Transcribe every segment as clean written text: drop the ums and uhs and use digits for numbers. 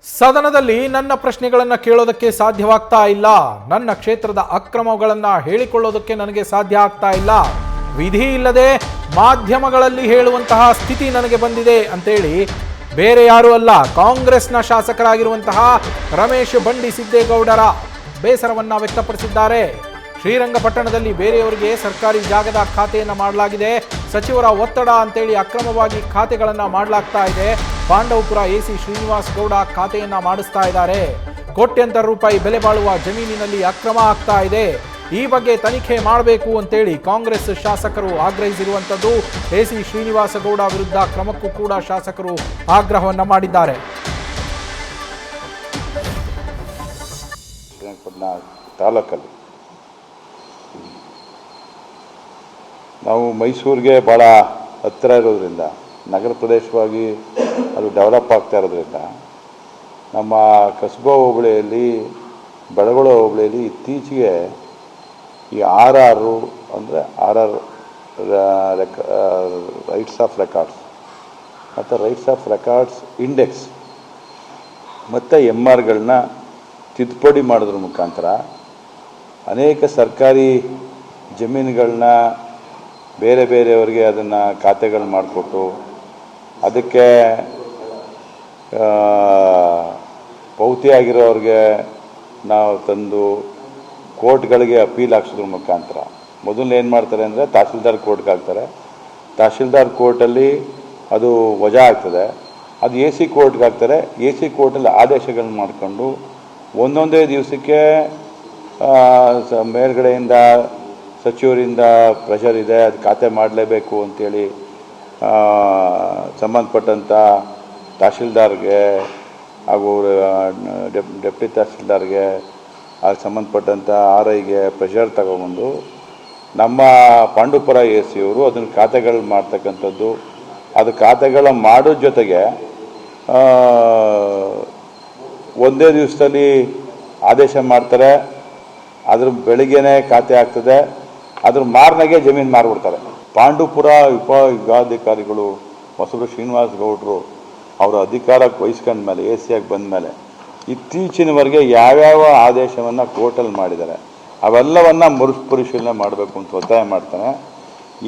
ಸದನದಲ್ಲಿ ನನ್ನ ಪ್ರಶ್ನೆಗಳನ್ನು ಕೇಳೋದಕ್ಕೆ ಸಾಧ್ಯವಾಗ್ತಾ ಇಲ್ಲ. ನನ್ನ ಕ್ಷೇತ್ರದ ಅಕ್ರಮಗಳನ್ನು ಹೇಳಿಕೊಳ್ಳೋದಕ್ಕೆ ನನಗೆ ಸಾಧ್ಯ ಆಗ್ತಾ ಇಲ್ಲ. ವಿಧಿ ಇಲ್ಲದೆ ಮಾಧ್ಯಮಗಳಲ್ಲಿ ಹೇಳುವಂತಹ ಸ್ಥಿತಿ ನನಗೆ ಬಂದಿದೆ ಅಂತೇಳಿ ಬೇರೆ ಯಾರೂ ಅಲ್ಲ, ಕಾಂಗ್ರೆಸ್ನ ಶಾಸಕರಾಗಿರುವಂತಹ ರಮೇಶ್ ಬಂಡಿ ಸಿದ್ದೇಗೌಡರ ಬೇಸರವನ್ನ ವ್ಯಕ್ತಪಡಿಸಿದ್ದಾರೆ. ಶ್ರೀರಂಗಪಟ್ಟಣದಲ್ಲಿ ಬೇರೆಯವರಿಗೆ ಸರ್ಕಾರಿ ಜಾಗದ ಖಾತೆಯನ್ನು ಮಾಡಲಾಗಿದೆ, ಸಚಿವರ ಒತ್ತಡ ಅಂತೇಳಿ ಅಕ್ರಮವಾಗಿ ಖಾತೆಗಳನ್ನು ಮಾಡಲಾಗ್ತಾ ಇದೆ. ಪಾಂಡವಪುರ ಎಸಿ ಶ್ರೀನಿವಾಸ್ ಗೌಡ ಖಾತೆಯನ್ನ ಮಾಡಿಸ್ತಾ ಇದ್ದಾರೆ. ಕೋಟ್ಯಂತರ ರೂಪಾಯಿ ಬೆಲೆ ಬಾಳುವ ಜಮೀನಿನಲ್ಲಿ ಅಕ್ರಮ ಆಗ್ತಾ ಇದೆ. ಈ ಬಗ್ಗೆ ತನಿಖೆ ಮಾಡಬೇಕು ಅಂತೇಳಿ ಕಾಂಗ್ರೆಸ್ ಶಾಸಕರು ಆಗ್ರಹಿಸಿರುವಂಥದ್ದು. ಎಸಿ ಶ್ರೀನಿವಾಸ ಗೌಡ ವಿರುದ್ಧ ಕ್ರಮಕ್ಕೂ ಕೂಡ ಶಾಸಕರು ಆಗ್ರಹವನ್ನ ಮಾಡಿದ್ದಾರೆ. ತಾಲೂಕಲ್ಲಿ ನಾವು ಮೈಸೂರಿಗೆ ಭಾಳ ಹತ್ತಿರ ಇರೋದ್ರಿಂದ, ನಗರ ಪ್ರದೇಶವಾಗಿ ಅದು ಡೆವಲಪ್ ಆಗ್ತಾ ಇರೋದ್ರಿಂದ ನಮ್ಮ ಕಸಬಾ ಹೋಬಳಿಯಲ್ಲಿ, ಬೆಳಗೊಳ ಹೋಬಳಿಯಲ್ಲಿ ಇತ್ತೀಚೆಗೆ ಈ RR ಅಂದರೆ RR ರೈಟ್ಸ್ ಆಫ್ ರೆಕಾರ್ಡ್ಸ್ ಮತ್ತು ರೈಟ್ಸ್ ಆಫ್ ರೆಕಾರ್ಡ್ಸ್ ಇಂಡೆಕ್ಸ್ ಮತ್ತು MRಗಳನ್ನ ತಿದ್ದುಪಡಿ ಮಾಡೋದ್ರ ಮುಖಾಂತರ ಅನೇಕ ಸರ್ಕಾರಿ ಜಮೀನುಗಳನ್ನ ಬೇರೆ ಬೇರೆಯವರಿಗೆ ಅದನ್ನು ಖಾತೆಗಳು ಮಾಡಿಕೊಟ್ಟು ಅದಕ್ಕೆ ಪೌತಿಯಾಗಿರೋರಿಗೆ ನಾವು ತಂದು ಕೋರ್ಟ್ಗಳಿಗೆ ಅಪೀಲ್ ಹಾಕ್ಸೋದ್ರ ಮುಖಾಂತರ ಮೊದಲು ಏನು ಮಾಡ್ತಾರೆ ಅಂದರೆ ತಹಸೀಲ್ದಾರ್ ಕೋರ್ಟ್ಗೆ ಹಾಕ್ತಾರೆ. ತಹಸೀಲ್ದಾರ್ ಕೋರ್ಟಲ್ಲಿ ಅದು ವಜಾ ಆಗ್ತದೆ. ಅದು AC ಕೋರ್ಟ್ಗೆ ಹಾಕ್ತಾರೆ. AC ಕೋರ್ಟಲ್ಲಿ ಆದೇಶಗಳನ್ನ ಮಾಡಿಕೊಂಡು ಒಂದೊಂದೇ ದಿವಸಕ್ಕೆ ಮೇಲ್ಗಡೆಯಿಂದ ಸಚಿವರಿಂದ ಪ್ರೆಷರ್ ಇದೆ, ಅದು ಖಾತೆ ಮಾಡಲೇಬೇಕು ಅಂತೇಳಿ ಸಂಬಂಧಪಟ್ಟಂಥ ತಹಸೀಲ್ದಾರ್ಗೆ ಹಾಗೂ ಡೆಪ್ಟಿ ತಹಸೀಲ್ದಾರ್ಗೆ ಅದಕ್ಕೆ ಸಂಬಂಧಪಟ್ಟಂಥ RIಗೆ ಪ್ರೆಷರ್ ತಗೊಂಬಂದು ನಮ್ಮ ಪಾಂಡವಪುರ AC ಅದನ್ನು ಖಾತೆಗಳು ಮಾಡ್ತಕ್ಕಂಥದ್ದು. ಅದು ಖಾತೆಗಳ ಮಾಡೋ ಜೊತೆಗೆ ಒಂದೇ ದಿವಸದಲ್ಲಿ ಆದೇಶ ಮಾಡ್ತಾರೆ. ಅದ್ರ ಬೆಳಿಗ್ಗೆನೇ ಖಾತೆ ಆಗ್ತದೆ, ಅದ್ರ ಮಾರನೆಗೆ ಜಮೀನು ಮಾರಿಬಿಡ್ತಾರೆ. ಪಾಂಡವಪುರ ವಿಭಾಗಾಧಿಕಾರಿಗಳು ಹೊಸಬ್ರು ಶ್ರೀನಿವಾಸ್ ಗೌಡರು ಅವರ ಅಧಿಕಾರಕ್ಕೆ ವಹಿಸ್ಕೊಂಡ ಮೇಲೆ AC ಆಗಿ ಬಂದ ಮೇಲೆ ಇತ್ತೀಚಿನವರೆಗೆ ಯಾವ್ಯಾವ ಆದೇಶವನ್ನು ಕೋರ್ಟಲ್ಲಿ ಮಾಡಿದ್ದಾರೆ ಅವೆಲ್ಲವನ್ನು ಮರುಪರಿಶೀಲನೆ ಮಾಡಬೇಕು ಅಂತ ಒತ್ತಾಯ ಮಾಡ್ತಾನೆ.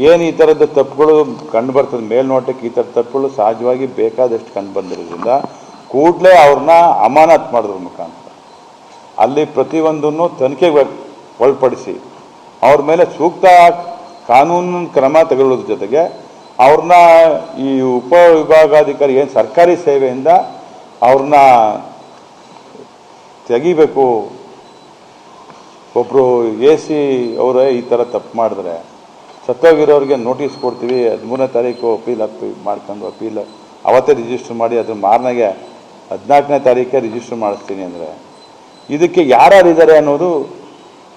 ಏನು ಈ ಥರದ ತಪ್ಪುಗಳು ಕಂಡು ಬರ್ತದೆ, ಮೇಲ್ನೋಟಕ್ಕೆ ಈ ಥರ ತಪ್ಪುಗಳು ಸಹಜವಾಗಿ ಬೇಕಾದಷ್ಟು ಕಂಡು ಬಂದಿರೋದ್ರಿಂದ ಕೂಡಲೇ ಅವ್ರನ್ನ ಅಮಾನತ್ ಮಾಡೋದ್ರ ಮುಖಾಂತರ ಅಲ್ಲಿ ಪ್ರತಿಯೊಂದನ್ನು ತನಿಖೆಗೆ ಒಳಪಡಿಸಿ ಅವ್ರ ಮೇಲೆ ಸೂಕ್ತ ಕಾನೂನು ಕ್ರಮ ತಗೊಳ್ಳೋದ್ರ ಜೊತೆಗೆ ಅವ್ರನ್ನ ಈ ಉಪವಿಭಾಗಾಧಿಕಾರಿ ಏನು ಸರ್ಕಾರಿ ಸೇವೆಯಿಂದ ಅವ್ರನ್ನ ತೆಗಿಬೇಕು. ಒಬ್ಬರು AC ಅವರೇ ಈ ಥರ ತಪ್ಪು ಮಾಡಿದ್ರೆ ಸತ್ತೋಗಿರೋರಿಗೆ ನೋಟಿಸ್ ಕೊಡ್ತೀವಿ, 13ನೇ ತಾರೀಕು ಅಪೀಲ್ ಮಾಡ್ಕೊಂಡು ಅಪೀಲ್ ಅವತ್ತೇ ರಿಜಿಸ್ಟರ್ ಮಾಡಿ ಅದ್ರ ಮಾರನೆಗೆ 14ನೇ ತಾರೀಕೆ ರಿಜಿಸ್ಟರ್ ಮಾಡಿಸ್ತೀನಿ ಅಂದರೆ ಇದಕ್ಕೆ ಯಾರ್ಯಾರಿದ್ದಾರೆ ಅನ್ನೋದು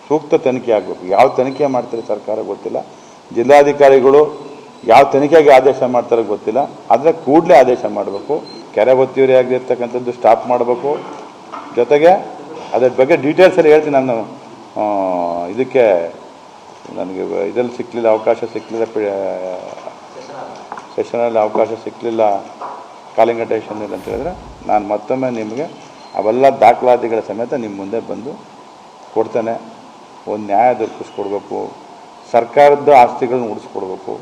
ಸೂಕ್ತ ತನಿಖೆ ಆಗಬೇಕು. ಯಾವ ತನಿಖೆ ಮಾಡ್ತಾರೆ ಸರ್ಕಾರ ಗೊತ್ತಿಲ್ಲ, ಜಿಲ್ಲಾಧಿಕಾರಿಗಳು ಯಾವ ತನಿಖೆಗೆ ಆದೇಶ ಮಾಡ್ತಾರೆ ಗೊತ್ತಿಲ್ಲ. ಆದರೆ ಕೂಡಲೇ ಆದೇಶ ಮಾಡಬೇಕು. ಕೆರೆ ಒತ್ತಿವರಿ ಆಗಿರ್ತಕ್ಕಂಥದ್ದು ಸ್ಟಾಪ್ ಮಾಡಬೇಕು. ಜೊತೆಗೆ ಅದ್ರ ಬಗ್ಗೆ ಡೀಟೇಲ್ಸಲ್ಲಿ ಹೇಳ್ತೀನಿ. ನಾನು ಇದಕ್ಕೆ ನನಗೆ ಇದರಲ್ಲಿ ಸಿಕ್ಕಲಿಲ್ಲ, ಅವಕಾಶ ಸಿಕ್ಕಲಿಲ್ಲ, ಸೆಷನಲ್ಲಿ ಅವಕಾಶ ಸಿಕ್ಕಲಿಲ್ಲ, ಕಾಲಿಂಗ್ ಅಟೆನ್ಷನ್ ಇಲ್ಲ ಅಂತ ಹೇಳಿದ್ರೆ ನಾನು ಮತ್ತೊಮ್ಮೆ ನಿಮಗೆ ಅವೆಲ್ಲ ದಾಖಲಾತಿಗಳ ಸಮೇತ ನಿಮ್ಮ ಮುಂದೆ ಬಂದು ಕೊಡ್ತೇನೆ. ಒಂದು ನ್ಯಾಯ ದೊರಕಿಸ್ಕೊಡ್ಬೇಕು, ಸರ್ಕಾರದ ಆಸ್ತಿಗಳನ್ನ ಉಳಿಸ್ಕೊಡ್ಬೇಕು.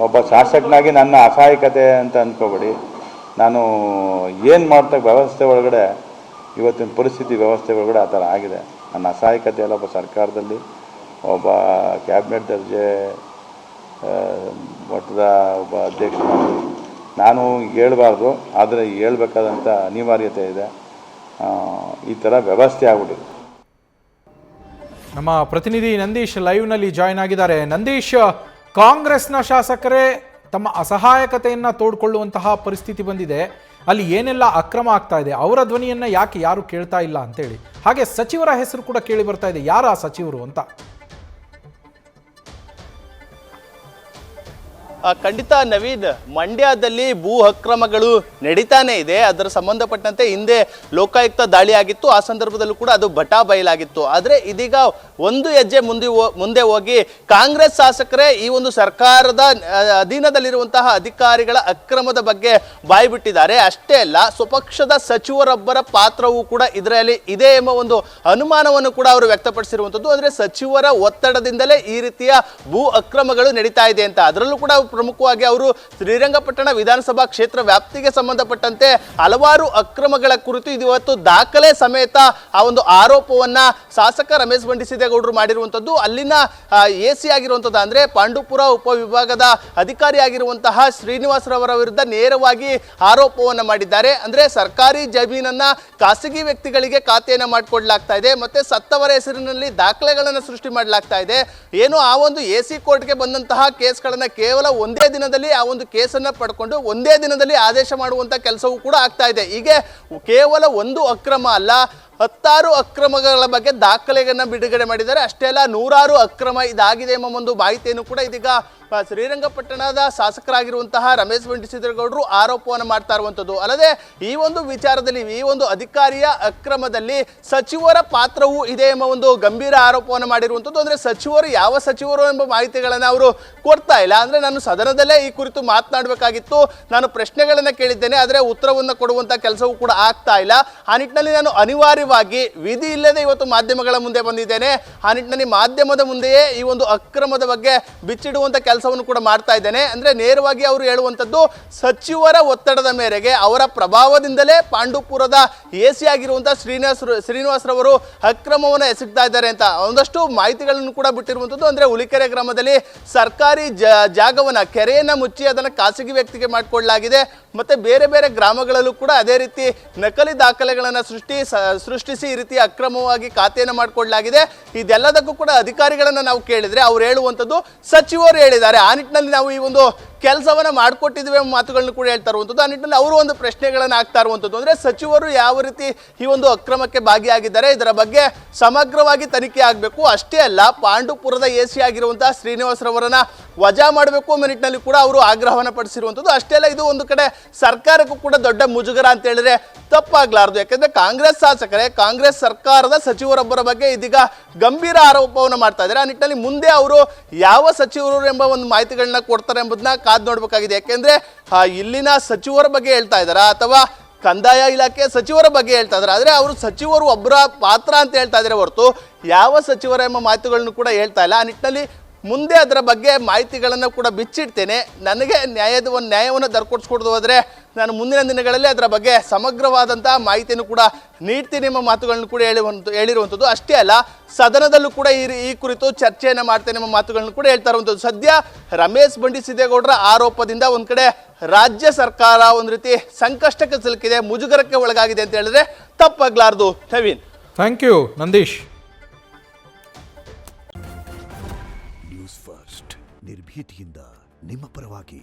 ಒಬ್ಬ ಶಾಸಕನಾಗಿ ನನ್ನ ಅಸಹಾಯಕತೆ ಅಂತ ಅಂದ್ಕೋಬೇಡಿ. ನಾನು ಏನು ಮಾಡ್ತಾ ವ್ಯವಸ್ಥೆ ಒಳಗಡೆ ಇವತ್ತಿನ ಪರಿಸ್ಥಿತಿ ವ್ಯವಸ್ಥೆ ಒಳಗಡೆ ಆ ಥರ ಆಗಿದೆ. ನನ್ನ ಅಸಹಾಯಕತೆ ಎಲ್ಲ ಒಬ್ಬ ಸರ್ಕಾರದಲ್ಲಿ ಒಬ್ಬ ಕ್ಯಾಬಿನೆಟ್ ದರ್ಜೆ ಮಟ್ಟದ ಒಬ್ಬ ಅಧ್ಯಕ್ಷನಾಗಿ ನಾನು ಹೇಳಬಾರ್ದು, ಆದರೆ ಹೇಳ್ಬೇಕಾದಂಥ ಅನಿವಾರ್ಯತೆ ಇದೆ. ಈ ಥರ ವ್ಯವಸ್ಥೆ ಆಗ್ಬಿಟ್ಟಿದೆ. ನಮ್ಮ ಪ್ರತಿನಿಧಿ ನಂದೀಶ್ ಲೈವ್ನಲ್ಲಿ ಜಾಯ್ನ್ ಆಗಿದ್ದಾರೆ. ನಂದೀಶ್, ಕಾಂಗ್ರೆಸ್ನ ಶಾಸಕರೇ ತಮ್ಮ ಅಸಹಾಯಕತೆಯನ್ನು ತೋಡ್ಕೊಳ್ಳುವಂತಹ ಪರಿಸ್ಥಿತಿ ಬಂದಿದೆ, ಅಲ್ಲಿ ಏನೆಲ್ಲ ಅಕ್ರಮ ಆಗ್ತಾ ಇದೆ, ಅವರ ಧ್ವನಿಯನ್ನು ಯಾಕೆ ಯಾರು ಕೇಳ್ತಾ ಇಲ್ಲ ಅಂತೇಳಿ, ಹಾಗೆ ಸಚಿವರ ಹೆಸರು ಕೂಡ ಕೇಳಿ ಬರ್ತಾ ಇದೆ, ಯಾರು ಆ ಸಚಿವರು ಅಂತ? ಖಂಡಿತ ನವೀನ್, ಮಂಡ್ಯದಲ್ಲಿ ಭೂ ಅಕ್ರಮಗಳು ನಡೀತಾನೆ ಇದೆ. ಅದರ ಸಂಬಂಧಪಟ್ಟಂತೆ ಹಿಂದೆ ಲೋಕಾಯುಕ್ತ ದಾಳಿ ಆಗಿತ್ತು, ಆ ಸಂದರ್ಭದಲ್ಲೂ ಕೂಡ ಅದು ಬಟಾ ಬಯಲಾಗಿತ್ತು. ಆದರೆ ಇದೀಗ ಒಂದು ಹೆಜ್ಜೆ ಮುಂದೆ ಹೋಗಿ ಕಾಂಗ್ರೆಸ್ ಶಾಸಕರೇ ಈ ಒಂದು ಸರ್ಕಾರದ ಅಧೀನದಲ್ಲಿರುವಂತಹ ಅಧಿಕಾರಿಗಳ ಅಕ್ರಮದ ಬಗ್ಗೆ ಬಾಯಿ ಬಿಟ್ಟಿದ್ದಾರೆ. ಅಷ್ಟೇ ಅಲ್ಲ, ಸ್ವಪಕ್ಷದ ಸಚಿವರೊಬ್ಬರ ಪಾತ್ರವೂ ಕೂಡ ಇದರಲ್ಲಿ ಇದೆ ಎಂಬ ಒಂದು ಅನುಮಾನವನ್ನು ಕೂಡ ಅವರು ವ್ಯಕ್ತಪಡಿಸಿರುವಂಥದ್ದು. ಅಂದರೆ ಸಚಿವರ ಒತ್ತಡದಿಂದಲೇ ಈ ರೀತಿಯ ಭೂ ಅಕ್ರಮಗಳು ನಡೀತಾ ಇದೆ ಅಂತ. ಅದರಲ್ಲೂ ಕೂಡ ಪ್ರಮುಖವಾಗಿ ಅವರು ಶ್ರೀರಂಗಪಟ್ಟಣ ವಿಧಾನಸಭಾ ಕ್ಷೇತ್ರ ವ್ಯಾಪ್ತಿಗೆ ಸಂಬಂಧಪಟ್ಟಂತೆ ಹಲವಾರು ಅಕ್ರಮಗಳ ಕುರಿತು ಇವತ್ತು ದಾಖಲೆ ಸಮೇತ ಆ ಒಂದು ಆರೋಪವನ್ನ ಶಾಸಕ ರಮೇಶ್ ಬಂಡಿಸಿದ್ದೇಗೌಡರು ಮಾಡಿರುವಂಥದ್ದು. ಅಲ್ಲಿನ ಎಸಿ ಆಗಿರುವಂಥದ್ದು ಅಂದ್ರೆ ಪಾಂಡುಪುರ ಉಪವಿಭಾಗದ ಅಧಿಕಾರಿ ಆಗಿರುವಂತಹ ಶ್ರೀನಿವಾಸರವರ ವಿರುದ್ಧ ನೇರವಾಗಿ ಆರೋಪವನ್ನ ಮಾಡಿದ್ದಾರೆ. ಅಂದ್ರೆ ಸರ್ಕಾರಿ ಜಮೀನನ್ನ ಖಾಸಗಿ ವ್ಯಕ್ತಿಗಳಿಗೆ ಖಾತೆಯನ್ನ ಮಾಡಿಕೊಡ್ಲಾಗ್ತಾ ಇದೆ, ಮತ್ತೆ ಸತ್ತವರ ಹೆಸರಿನಲ್ಲಿ ದಾಖಲೆಗಳನ್ನು ಸೃಷ್ಟಿ ಮಾಡಲಾಗ್ತಾ ಇದೆ. ಏನು ಆ ಒಂದು ಎಸಿ ಕೋರ್ಟ್ಗೆ ಬಂದಂತಹ ಕೇಸ್ಗಳನ್ನ ಕೇವಲ ಒಂದೇ ದಿನದಲ್ಲಿ ಆ ಒಂದು ಕೇಸನ್ನ ಪಡ್ಕೊಂಡು ಒಂದೇ ದಿನದಲ್ಲಿ ಆದೇಶ ಮಾಡುವಂತ ಕೆಲಸವೂ ಕೂಡ ಆಗ್ತಾ ಇದೆ. ಹೀಗೆ ಕೇವಲ ಒಂದು ಅಕ್ರಮ ಅಲ್ಲ, 10 ಅಕ್ರಮಗಳ ಬಗ್ಗೆ ದಾಖಲೆಗಳನ್ನ ಬಿಡುಗಡೆ ಮಾಡಿದ್ದಾರೆ. ಅಷ್ಟೇ ಅಲ್ಲ, 100 ಅಕ್ರಮ ಇದಾಗಿದೆ ಎಂಬ ಒಂದು ಮಾಹಿತಿಯನ್ನು ಕೂಡ ಇದೀಗ ಶ್ರೀರಂಗಪಟ್ಟಣದ ಶಾಸಕರಾಗಿರುವಂತಹ ರಮೇಶ್ ಬಂಡಿಸಿದ್ದೇಗೌಡರು ಆರೋಪವನ್ನು ಮಾಡ್ತಾ ಇರುವಂಥದ್ದು. ಅಲ್ಲದೆ ಈ ಒಂದು ವಿಚಾರದಲ್ಲಿ, ಈ ಒಂದು ಅಧಿಕಾರಿಯ ಅಕ್ರಮದಲ್ಲಿ ಸಚಿವರ ಪಾತ್ರವೂ ಇದೆ ಎಂಬ ಒಂದು ಗಂಭೀರ ಆರೋಪವನ್ನು ಮಾಡಿರುವಂಥದ್ದು. ಅಂದರೆ ಸಚಿವರು ಯಾವ ಸಚಿವರು ಎಂಬ ಮಾಹಿತಿಗಳನ್ನು ಅವರು ಕೊಡ್ತಾ ಇಲ್ಲ. ಅಂದರೆ ನಾನು ಸದನದಲ್ಲೇ ಈ ಕುರಿತು ಮಾತನಾಡಬೇಕಾಗಿತ್ತು, ನಾನು ಪ್ರಶ್ನೆಗಳನ್ನು ಕೇಳಿದ್ದೇನೆ, ಆದರೆ ಉತ್ತರವನ್ನು ಕೊಡುವಂಥ ಕೆಲಸವೂ ಕೂಡ ಆಗ್ತಾ ಇಲ್ಲ. ಆ ನಿಟ್ಟಿನಲ್ಲಿ ನಾನು ಅನಿವಾರ್ಯವಾಗಿ ವಿಧಿ ಇಲ್ಲದೆ ಇವತ್ತು ಮಾಧ್ಯಮಗಳ ಮುಂದೆ ಬಂದಿದ್ದೇನೆ. ಆ ನಿಟ್ಟಿನಲ್ಲಿ ಮಾಧ್ಯಮದ ಮುಂದೆಯೇ ಈ ಒಂದು ಅಕ್ರಮದ ಬಗ್ಗೆ ಬಿಚ್ಚಿಡುವಂಥ ಕೆಲಸವನ್ನು ಕೂಡ ಮಾಡ್ತಾ ಇದ್ದೇನೆ. ಅಂದ್ರೆ ನೇರವಾಗಿ ಅವರು ಹೇಳುವಂಥದ್ದು, ಸಚಿವರ ಒತ್ತಡದ ಮೇರೆಗೆ ಅವರ ಪ್ರಭಾವದಿಂದಲೇ ಪಾಂಡುಪುರದ ಎಸಿ ಆಗಿರುವಂತಹ ಶ್ರೀನಿವಾಸರವರು ಅಕ್ರಮವನ್ನು ಎಸಗ್ತಾ ಇದ್ದಾರೆ ಅಂತ ಒಂದಷ್ಟು ಮಾಹಿತಿಗಳನ್ನು ಕೂಡ ಬಿಟ್ಟಿರುವಂಥದ್ದು. ಅಂದ್ರೆ ಹುಲಿಕೆರೆ ಗ್ರಾಮದಲ್ಲಿ ಸರ್ಕಾರಿ ಜಾಗವನ್ನ, ಕೆರೆಯನ್ನ ಮುಚ್ಚಿ ಅದನ್ನು ಖಾಸಗಿ ವ್ಯಕ್ತಿಗೆ ಮಾಡಿಕೊಳ್ಳಲಾಗಿದೆ. ಮತ್ತೆ ಬೇರೆ ಬೇರೆ ಗ್ರಾಮಗಳಲ್ಲೂ ಕೂಡ ಅದೇ ರೀತಿ ನಕಲಿ ದಾಖಲೆಗಳನ್ನು ಸೃಷ್ಟಿಸಿ ಈ ರೀತಿ ಅಕ್ರಮವಾಗಿ ಖಾತೆಯನ್ನು ಮಾಡಿಕೊಳ್ಳಲಾಗಿದೆ. ಇದೆಲ್ಲದಕ್ಕೂ ಕೂಡ ಅಧಿಕಾರಿಗಳನ್ನ ನಾವು ಕೇಳಿದ್ರೆ ಅವ್ರು ಹೇಳುವಂಥದ್ದು, ಸಚಿವರು ಹೇಳಿದ್ದಾರೆ, ಆ ನಿಟ್ಟಿನಲ್ಲಿ ನಾವು ಈ ಒಂದು ಕೆಲಸವನ್ನ ಮಾಡಿಕೊಟ್ಟಿದ್ವಿ ಎಂಬ ಮಾತುಗಳನ್ನು ಕೂಡ ಹೇಳ್ತಾ ಇರುವಂಥದ್ದು. ಆ ನಿಟ್ಟಿನಲ್ಲಿ ಅವರು ಒಂದು ಪ್ರಶ್ನೆಗಳನ್ನು ಹಾಕ್ತಾ ಇರುವಂಥದ್ದು, ಅಂದ್ರೆ ಸಚಿವರು ಯಾವ ರೀತಿ ಈ ಒಂದು ಅಕ್ರಮಕ್ಕೆ ಭಾಗಿಯಾಗಿದ್ದಾರೆ, ಇದರ ಬಗ್ಗೆ ಸಮಗ್ರವಾಗಿ ತನಿಖೆ ಆಗಬೇಕು. ಅಷ್ಟೇ ಅಲ್ಲ, ಪಾಂಡುಪುರದ ಎಸಿ ಆಗಿರುವಂತಹ ಶ್ರೀನಿವಾಸರವರನ್ನ ವಜಾ ಮಾಡಬೇಕು ಎಂಬ ನಿಟ್ಟಿನಲ್ಲಿ ಕೂಡ ಅವರು ಆಗ್ರಹವನ್ನು ಪಡಿಸಿರುವಂಥದ್ದು. ಅಷ್ಟೇ ಅಲ್ಲ, ಇದು ಒಂದು ಕಡೆ ಸರ್ಕಾರಕ್ಕೂ ಕೂಡ ದೊಡ್ಡ ಮುಜುಗರ ಅಂತ ಹೇಳಿದ್ರೆ ತಪ್ಪಾಗ್ಲಾರ್ದು. ಯಾಕಂದ್ರೆ ಕಾಂಗ್ರೆಸ್ ಶಾಸಕರೇ ಕಾಂಗ್ರೆಸ್ ಸರ್ಕಾರದ ಸಚಿವರೊಬ್ಬರ ಬಗ್ಗೆ ಇದೀಗ ಗಂಭೀರ ಆರೋಪವನ್ನು ಮಾಡ್ತಾ ಇದ್ದಾರೆ. ಆ ನಿಟ್ಟಿನಲ್ಲಿ ಮುಂದೆ ಅವರು ಯಾವ ಸಚಿವರು ಎಂಬ ಒಂದು ಮಾಹಿತಿಗಳನ್ನ ಕೊಡ್ತಾರೆ ಎಂಬುದನ್ನ ಕಾದು ನೋಡಬೇಕಾಗಿದೆ. ಯಾಕೆಂದ್ರೆ ಇಲ್ಲಿನ ಸಚಿವರ ಬಗ್ಗೆ ಹೇಳ್ತಾ ಇದ್ದಾರಾ ಅಥವಾ ಕಂದಾಯ ಇಲಾಖೆ ಸಚಿವರ ಬಗ್ಗೆ ಹೇಳ್ತಾ ಇದ್ದಾರೆ. ಆದರೆ ಅವರು ಸಚಿವರು ಒಬ್ಬರ ಪಾತ್ರ ಅಂತ ಹೇಳ್ತಾ ಇದ್ದಾರೆ ಹೊರತು ಯಾವ ಸಚಿವರ ಎಂಬ ಮಾತುಗಳನ್ನು ಕೂಡ ಹೇಳ್ತಾ ಇಲ್ಲ. ಆ ನಿಟ್ಟಿನಲ್ಲಿ ಮುಂದೆ ಅದರ ಬಗ್ಗೆ ಮಾಹಿತಿಗಳನ್ನು ಕೂಡ ಬಿಚ್ಚಿಡ್ತೇನೆ. ನನಗೆ ನ್ಯಾಯವನ್ನು ದೊರಕಿಸ್ಕೊಡ್ದು ಹೋದರೆ ನಾನು ಮುಂದಿನ ದಿನಗಳಲ್ಲಿ ಅದರ ಬಗ್ಗೆ ಸಮಗ್ರವಾದಂತಹ ಮಾಹಿತಿಯನ್ನು ಕೂಡ ನೀಡ್ತೀನಿ ಎಂಬ ಮಾತುಗಳನ್ನು ಕೂಡ ಹೇಳಿರುವಂಥದ್ದು. ಅಷ್ಟೇ ಅಲ್ಲ, ಸದನದಲ್ಲೂ ಕೂಡ ಈ ಕುರಿತು ಚರ್ಚೆಯನ್ನು ಮಾಡ್ತೇನೆ ಎಂಬ ಮಾತುಗಳನ್ನು ಕೂಡ ಹೇಳ್ತಾ ಇರುವಂಥದ್ದು. ಸದ್ಯ ರಮೇಶ್ ಬಂಡಿಸಿದ್ದೇಗೌಡರ ಆರೋಪದಿಂದ ಒಂದು ಕಡೆ ರಾಜ್ಯ ಸರ್ಕಾರ ಒಂದು ರೀತಿ ಸಂಕಷ್ಟಕ್ಕೆ ಸಿಲುಕಿದೆ, ಮುಜುಗರಕ್ಕೆ ಒಳಗಾಗಿದೆ ಅಂತ ಹೇಳಿದ್ರೆ ತಪ್ಪಾಗ್ಲಾರ್ದು. Naveen, thank you Nandish. News first ನಿರ್ಭೀತಿಯಿಂದ ನಿಮ್ಮ ಪರವಾಗಿ.